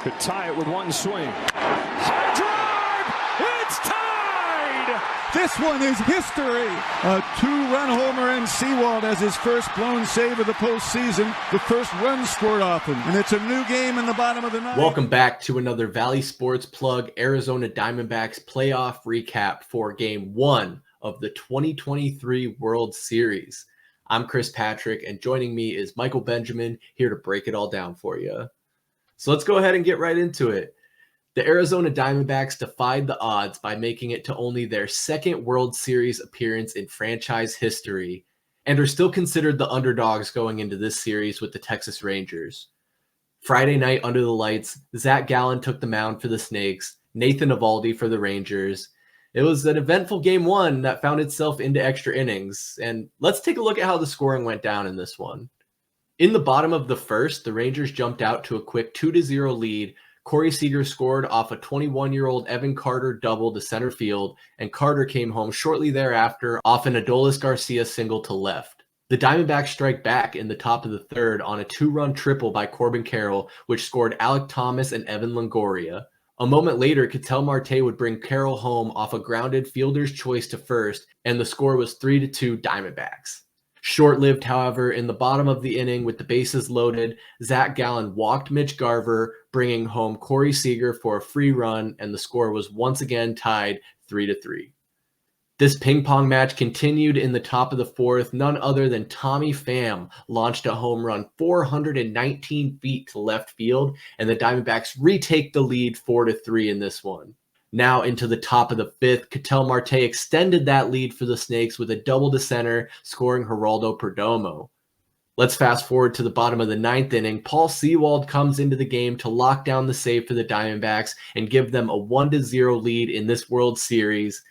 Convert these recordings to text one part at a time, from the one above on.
Could tie it with one swing. High drive! It's tied! This one is history. A two-run homer, and Sewald has his first blown save of the postseason. The first run scored off him, and it's a new game in the bottom of the ninth. Welcome back to another Valley Sports Plug Arizona Diamondbacks playoff recap for Game 1 of the 2023 World Series. I'm Chris Patrick, and joining me is Michael Benjamin, here to break it all down for you. So let's go ahead and get right into it. The Arizona Diamondbacks defied the odds by making it to only their second World Series appearance in franchise history, and are still considered the underdogs going into this series with the Texas Rangers. Friday night under the lights, Zach Gallen took the mound for the Snakes, Nathan Eovaldi for the Rangers. It was an eventful Game 1 that found itself into extra innings, and let's take a look at how the scoring went down in this one. In the bottom of the first, the Rangers jumped out to a quick 2-0 lead. Corey Seager scored off a 21-year-old Evan Carter double to center field, and Carter came home shortly thereafter off an Adolis Garcia single to left. The Diamondbacks strike back in the top of the third on a two-run triple by Corbin Carroll, which scored Alek Thomas and Evan Longoria. A moment later, Ketel Marte would bring Carroll home off a grounded fielder's choice to first, and the score was 3-2 Diamondbacks. Short-lived, however, in the bottom of the inning with the bases loaded, Zach Gallen walked Mitch Garver, bringing home Corey Seager for a free run, and the score was once again tied 3-3. This ping-pong match continued in the top of the fourth. None other than Tommy Pham launched a home run 419 feet to left field, and the Diamondbacks retake the lead 4-3 in this one. Now into the top of the fifth, Ketel Marte extended that lead for the Snakes with a double to center, scoring Geraldo Perdomo. Let's fast forward to the bottom of the ninth inning. Paul Sewald comes into the game to lock down the save for the Diamondbacks and give them a 1-0 lead in this World Series.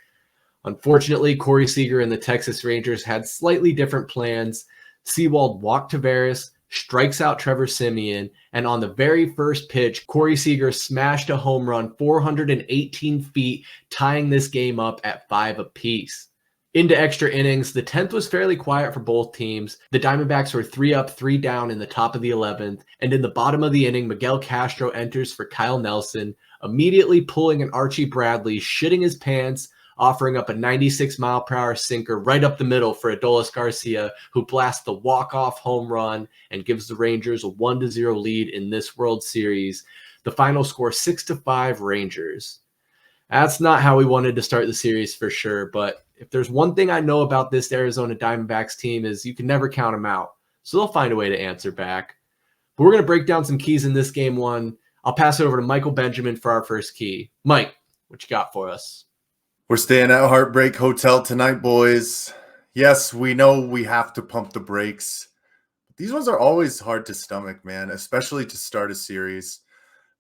Unfortunately, Corey Seager and the Texas Rangers had slightly different plans. Sewald walked Tavares, strikes out Trevor Siemian, and on the very first pitch, Corey Seager smashed a home run 418 feet, tying this game up at 5 apiece. Into extra innings, the 10th was fairly quiet for both teams. The Diamondbacks were 3 up, 3 down in the top of the 11th, and in the bottom of the inning, Miguel Castro enters for Kyle Nelson, immediately pulling an Archie Bradley, shitting his pants, offering up a 96-mile-per-hour sinker right up the middle for Adolis Garcia, who blasts the walk-off home run and gives the Rangers a 1-0 lead in this World Series. The final score 6-5 Rangers. That's not how we wanted to start the series for sure, but if there's one thing I know about this Arizona Diamondbacks team is you can never count them out, so they'll find a way to answer back. But we're going to break down some keys in this Game 1. I'll pass it over to Michael Benjamin for our first key. Mike, what you got for us? We're staying at Heartbreak Hotel tonight, boys. Yes, we know we have to pump the brakes. These ones are always hard to stomach, man, especially to start a series.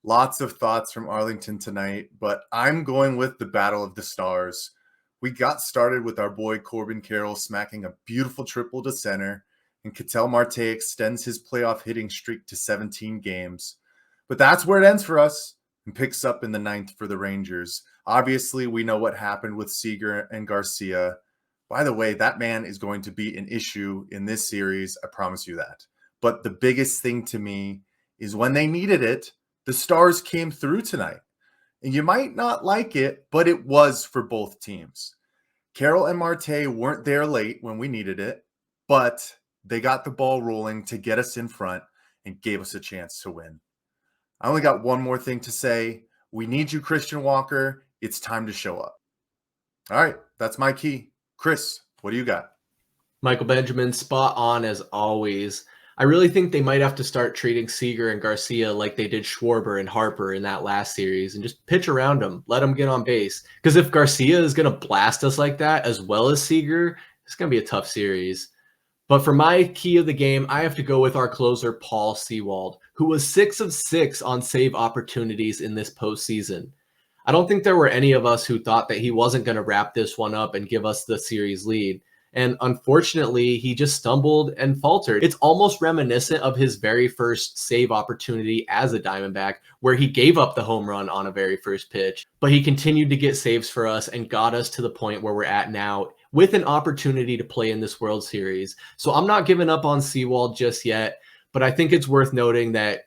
Lots of thoughts from Arlington tonight, but I'm going with the Battle of the Stars. We got started with our boy Corbin Carroll smacking a beautiful triple to center, and Ketel Marte extends his playoff hitting streak to 17 games. But that's where it ends for us and picks up in the ninth for the Rangers. Obviously, we know what happened with Seager and Garcia. By the way, that man is going to be an issue in this series. I promise you that. But the biggest thing to me is when they needed it, the Stars came through tonight. And you might not like it, but it was for both teams. Carroll and Marte weren't there late when we needed it, but they got the ball rolling to get us in front and gave us a chance to win. I only got one more thing to say. We need you, Christian Walker. It's time to show up. All right, that's my key. Chris, what do you got? Michael Benjamin, spot on as always. I really think they might have to start treating Seager and Garcia like they did Schwarber and Harper in that last series and just pitch around them, let them get on base. Because if Garcia is going to blast us like that, as well as Seager, it's going to be a tough series. But for my key of the game, I have to go with our closer, Paul Sewald, who was 6 of 6 on save opportunities in this postseason. I don't think there were any of us who thought that he wasn't going to wrap this one up and give us the series lead. And unfortunately, he just stumbled and faltered. It's almost reminiscent of his very first save opportunity as a Diamondback, where he gave up the home run on a very first pitch. But he continued to get saves for us and got us to the point where we're at now with an opportunity to play in this World Series. So I'm not giving up on Sewald just yet, but I think it's worth noting that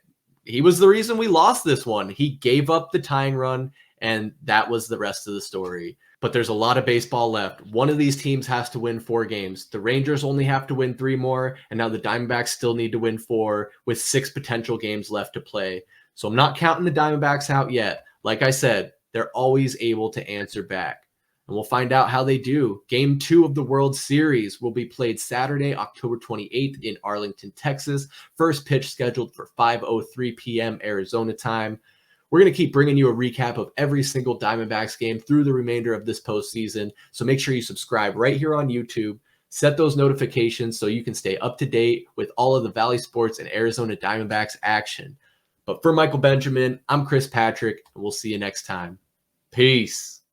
he was the reason we lost this one. He gave up the tying run, and that was the rest of the story. But there's a lot of baseball left. One of these teams has to win 4 games. The Rangers only have to win 3 more, and now the Diamondbacks still need to win 4 with 6 potential games left to play. So I'm not counting the Diamondbacks out yet. Like I said, they're always able to answer back. And we'll find out how they do. Game 2 of the World Series will be played Saturday, October 28th in Arlington, Texas. First pitch scheduled for 5:03 p.m. Arizona time. We're going to keep bringing you a recap of every single Diamondbacks game through the remainder of this postseason. So make sure you subscribe right here on YouTube. Set those notifications so you can stay up to date with all of the Valley Sports and Arizona Diamondbacks action. But for Michael Benjamin, I'm Chris Patrick, and we'll see you next time. Peace.